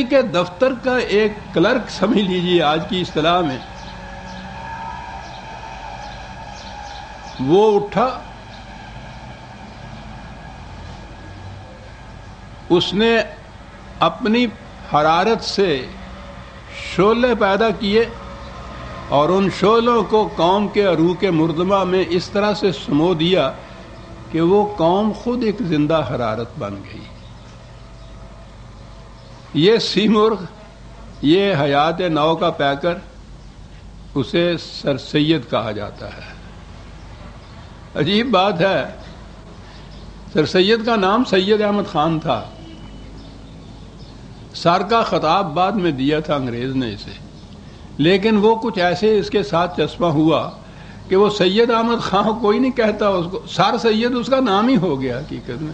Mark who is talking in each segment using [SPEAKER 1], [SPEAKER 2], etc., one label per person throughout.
[SPEAKER 1] کے دفتر کا ایک کلرک سمجھ لیجیے آج کی اصطلاح میں، وہ اٹھا، اس نے اپنی حرارت سے شعلے پیدا کیے اور ان شعلوں کو قوم کے عروق مردمہ میں اس طرح سے سمو دیا کہ وہ قوم خود ایک زندہ حرارت بن گئی۔ یہ سیمرغ، یہ حیات نو کا پیکر، اسے سر سید کہا جاتا ہے۔ عجیب بات ہے، سر سید کا نام سید احمد خان تھا، سر کا خطاب بعد میں دیا تھا انگریز نے اسے، لیکن وہ کچھ ایسے اس کے ساتھ چسپاں ہوا کہ وہ سید احمد خان کوئی نہیں کہتا اس کو، سر سید اس کا نام ہی ہو گیا حقیقت میں۔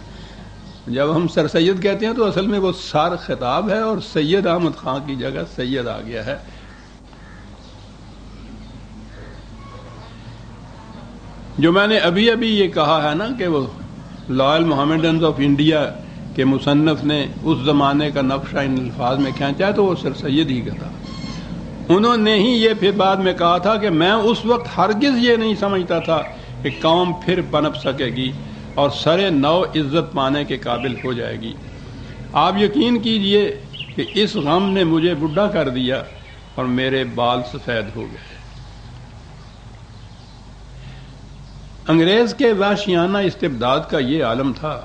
[SPEAKER 1] جب ہم سر سید کہتے ہیں تو اصل میں وہ سر خطاب ہے اور سید احمد خان کی جگہ سید آ گیا ہے۔ جو میں نے ابھی یہ کہا ہے نا کہ وہ لائل محمڈنز آف انڈیا کے مصنف نے اس زمانے کا نقشہ ان الفاظ میں کھینچا ہے تو وہ سر سید ہی کا تھا۔ انہوں نے ہی یہ پھر بعد میں کہا تھا کہ میں اس وقت ہرگز یہ نہیں سمجھتا تھا کہ قوم پھر پنپ سکے گی اور سر نو عزت پانے کے قابل ہو جائے گی۔ آپ یقین کیجئے کہ اس غم نے مجھے بڈھا کر دیا اور میرے بال سفید ہو گئے۔ انگریز کے وحشیانہ استبداد کا یہ عالم تھا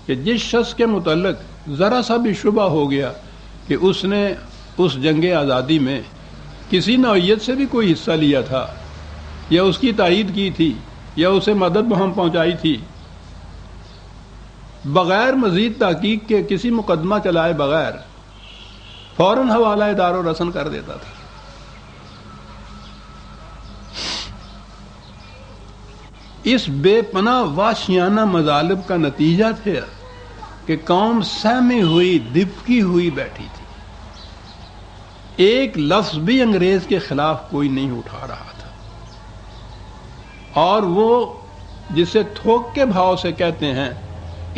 [SPEAKER 1] کہ جس شخص کے متعلق ذرا سا بھی شبہ ہو گیا کہ اس نے اس جنگ آزادی میں کسی نوعیت سے بھی کوئی حصہ لیا تھا یا اس کی تائید کی تھی یا اسے مدد بہم پہنچائی تھی، بغیر مزید تحقیق کے کسی مقدمہ چلائے بغیر فوراً حوالہ دار و رسن کر دیتا تھا۔ اس بے پناہ وحشیانہ مظالم کا نتیجہ تھا کہ قوم سہمی ہوئی، دبکی ہوئی بیٹھی تھی، ایک لفظ بھی انگریز کے خلاف کوئی نہیں اٹھا رہا تھا، اور وہ جسے تھوک کے بھاؤ سے کہتے ہیں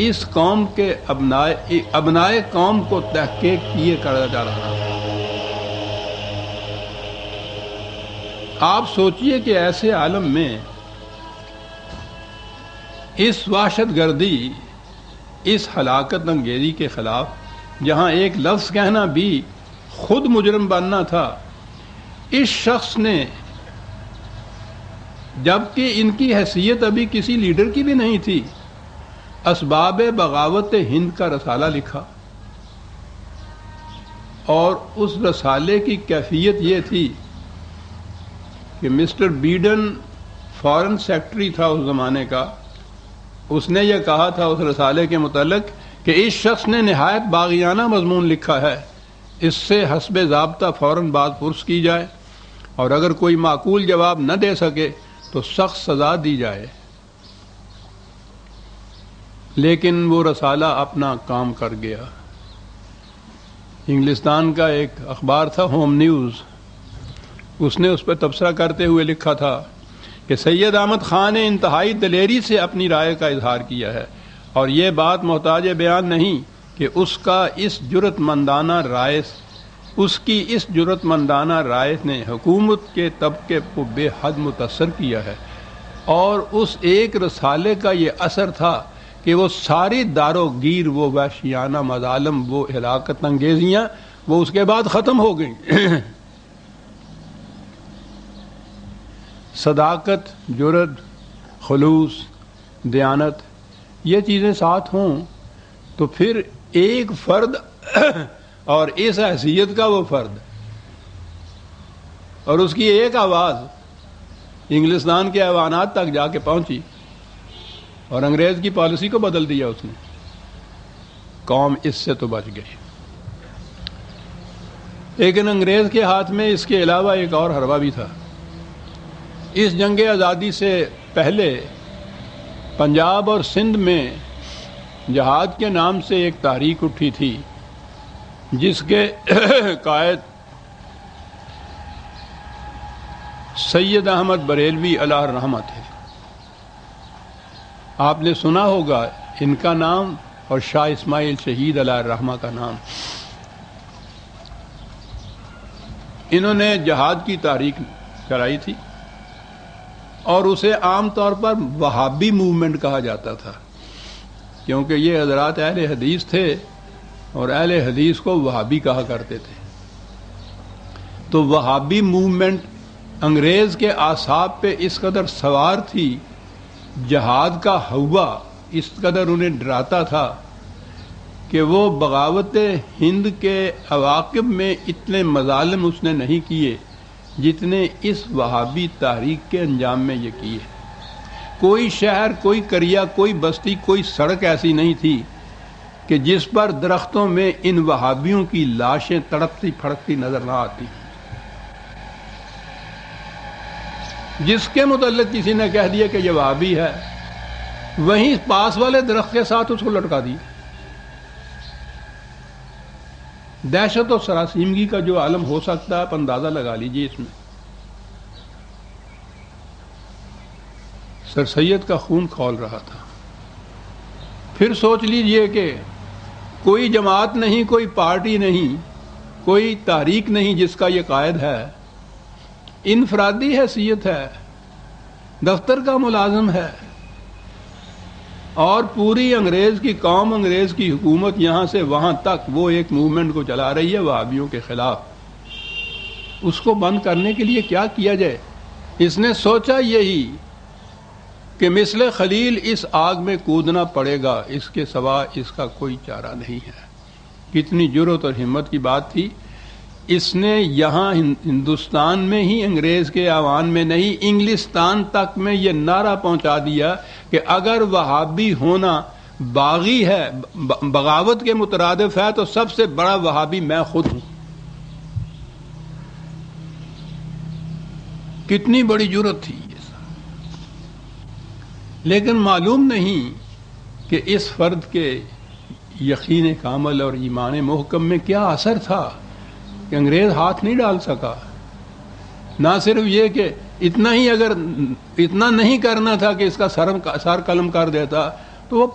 [SPEAKER 1] اس قوم کے ابنائے قوم کو تحقیق کیے کرا جا رہا تھا۔ آپ سوچئے کہ ایسے عالم میں اس وحشت گردی، اس ہلاکت انگیزی کے خلاف جہاں ایک لفظ کہنا بھی خود مجرم بننا تھا، اس شخص نے، جبکہ ان کی حیثیت ابھی کسی لیڈر کی بھی نہیں تھی، اسباب بغاوت ہند کا رسالہ لکھا، اور اس رسالے کی کیفیت یہ تھی کہ مسٹر بیڈن فارن سیکرٹری تھا اس زمانے کا، اس نے یہ کہا تھا اس رسالے کے متعلق کہ اس شخص نے نہایت باغیانہ مضمون لکھا ہے، اس سے حسب ضابطہ فوراً بات پرس کی جائے اور اگر کوئی معقول جواب نہ دے سکے تو سخت سزا دی جائے۔ لیکن وہ رسالہ اپنا کام کر گیا۔ انگلستان کا ایک اخبار تھا ہوم نیوز، اس نے اس پہ تبصرہ کرتے ہوئے لکھا تھا کہ سید احمد خان نے انتہائی دلیری سے اپنی رائے کا اظہار کیا ہے، اور یہ بات محتاج بیان نہیں کہ اس کی اس جرأت مندانہ رائے نے حکومت کے طبقے کو بے حد متاثر کیا ہے، اور اس ایک رسالے کا یہ اثر تھا کہ وہ ساری دارو گیر، وہ وحشیانہ مظالم، وہ ہلاکت انگیزیاں، وہ اس کے بعد ختم ہو گئیں۔ صداقت، جرأت، خلوص، دیانت، یہ چیزیں ساتھ ہوں تو پھر ایک فرد اور اس حیثیت کا وہ فرد اور اس کی ایک آواز انگلستان کے ایوانات تک جا کے پہنچی اور انگریز کی پالیسی کو بدل دیا اس نے۔ قوم اس سے تو بچ گئی، لیکن انگریز کے ہاتھ میں اس کے علاوہ ایک اور حربہ بھی تھا۔ اس جنگ آزادی سے پہلے پنجاب اور سندھ میں جہاد کے نام سے ایک تحریک اٹھی تھی جس کے قائد سید احمد بریلوی علیہ الرحمہ تھے۔ آپ نے سنا ہوگا ان کا نام اور شاہ اسماعیل شہید علیہ الرحمہ کا نام۔ انہوں نے جہاد کی تحریک چلائی تھی اور اسے عام طور پر وہابی موومنٹ کہا جاتا تھا، کیونکہ یہ حضرات اہل حدیث تھے اور اہل حدیث کو وہابی کہا کرتے تھے۔ تو وہابی موومنٹ انگریز کے اعصاب پہ اس قدر سوار تھی، جہاد کا ہوا اس قدر انہیں ڈراتا تھا کہ وہ بغاوت ہند کے عواقب میں اتنے مظالم اس نے نہیں کیے جتنے اس وہابی تحریک کے انجام میں یہ کیے۔ کوئی شہر، کوئی قریہ، کوئی بستی، کوئی سڑک ایسی نہیں تھی کہ جس پر درختوں میں ان وہابیوں کی لاشیں تڑپتی پھڑکتی نظر نہ آتی۔ جس کے متعلق کسی نے کہہ دیا کہ یہ وہابی ہے، وہیں پاس والے درخت کے ساتھ اس کو لٹکا دی۔ دہشت و سراسیمگی کا جو عالم ہو سکتا ہے آپ اندازہ لگا لیجیے اس میں۔ سر سید کا خون کھول رہا تھا۔ پھر سوچ لیجئے کہ کوئی جماعت نہیں، کوئی پارٹی نہیں، کوئی تحریک نہیں جس کا یہ قائد ہے، انفرادی حیثیت ہے، دفتر کا ملازم ہے، اور پوری انگریز کی قوم، انگریز کی حکومت یہاں سے وہاں تک وہ ایک موومنٹ کو چلا رہی ہے وہابیوں کے خلاف۔ اس کو بند کرنے کے لیے کیا کیا جائے؟ اس نے سوچا یہی کہ مثل خلیل اس آگ میں کودنا پڑے گا، اس کے سوا اس کا کوئی چارہ نہیں ہے۔ کتنی جرأت اور ہمت کی بات تھی۔ اس نے یہاں ہندوستان میں ہی، انگریز کے ایوان میں نہیں، انگلستان تک میں یہ نعرہ پہنچا دیا کہ اگر وہابی ہونا باغی ہے، بغاوت کے مترادف ہے، تو سب سے بڑا وہابی میں خود ہوں۔ کتنی بڑی جرأت تھی یہ سب۔ لیکن معلوم نہیں کہ اس فرد کے یقین کامل اور ایمان محکم میں کیا اثر تھا کہ انگریز ہاتھ نہیں ڈال سکا۔ نہ صرف یہ کہ اتنا ہی، اگر اتنا نہیں کرنا تھا کہ اس کا سر قلم کر دیتا تو وہ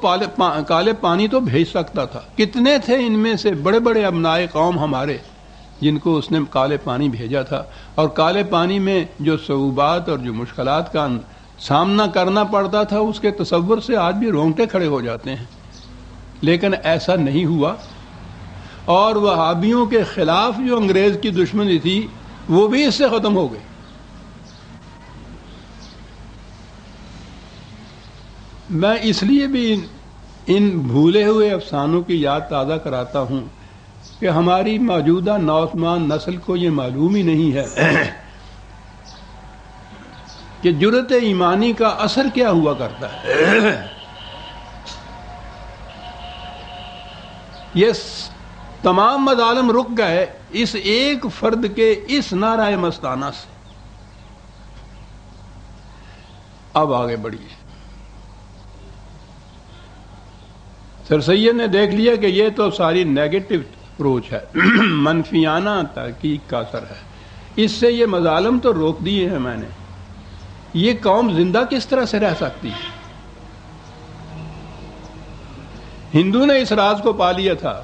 [SPEAKER 1] کالے پانی تو بھیج سکتا تھا۔ کتنے تھے ان میں سے بڑے بڑے ابنائے قوم ہمارے جن کو اس نے کالے پانی بھیجا تھا، اور کالے پانی میں جو صعوبات اور جو مشکلات کا سامنا کرنا پڑتا تھا اس کے تصور سے آج بھی رونگٹے کھڑے ہو جاتے ہیں۔ لیکن ایسا نہیں ہوا، اور وہابیوں کے خلاف جو انگریز کی دشمنی تھی وہ بھی اس سے ختم ہو گئی۔ میں اس لیے بھی ان بھولے ہوئے افسانوں کی یاد تازہ کراتا ہوں کہ ہماری موجودہ نوجوان نسل کو یہ معلوم ہی نہیں ہے کہ جرأت ایمانی کا اثر کیا ہوا کرتا ہے۔ یہ تمام مظالم رک گئے اس ایک فرد کے اس نعرہ مستانہ سے۔ اب آگے بڑھیے۔ سر سید نے دیکھ لیا کہ یہ تو ساری نیگیٹو اپروچ ہے، منفیانہ تحقیق کا اثر ہے، اس سے یہ مظالم تو روک دیے ہیں میں نے، یہ قوم زندہ کس طرح سے رہ سکتی ہے؟ ہندو نے اس راز کو پا لیا تھا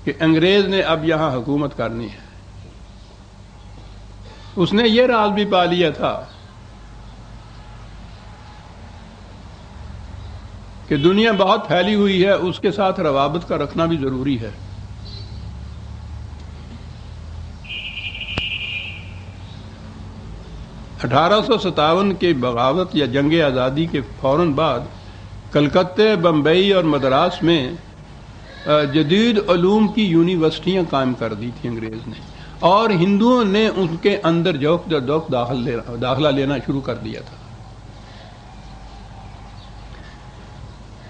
[SPEAKER 1] کہ انگریز نے اب یہاں حکومت کرنی ہے۔ اس نے یہ راز بھی پا لیا تھا کہ دنیا بہت پھیلی ہوئی ہے، اس کے ساتھ روابط کا رکھنا بھی ضروری ہے۔ 1857 کے بغاوت یا جنگ آزادی کے فوراً بعد کلکتے، بمبئی اور مدراس میں جدید علوم کی یونیورسٹیاں قائم کر دی تھی انگریز نے، اور ہندوؤں نے ان کے اندر جوک در جوک داخلہ لینا شروع کر دیا تھا۔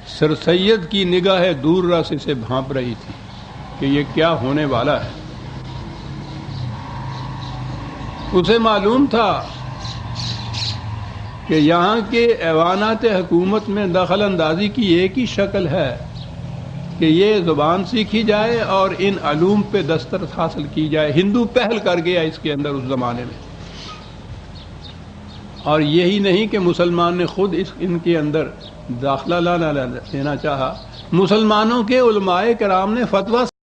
[SPEAKER 1] سر سید کی نگاہ دور رس سے بھانپ رہی تھی کہ یہ کیا ہونے والا ہے۔ اسے معلوم تھا کہ یہاں کے ایوانات حکومت میں دخل اندازی کی ایک ہی شکل ہے کہ یہ زبان سیکھی جائے اور ان علوم پہ دسترس حاصل کی جائے۔ ہندو پہل کر گیا اس کے اندر اس زمانے میں، اور یہی نہیں کہ مسلمان نے خود ان کے اندر داخلہ لینا چاہا، مسلمانوں کے علماء کرام نے فتویٰ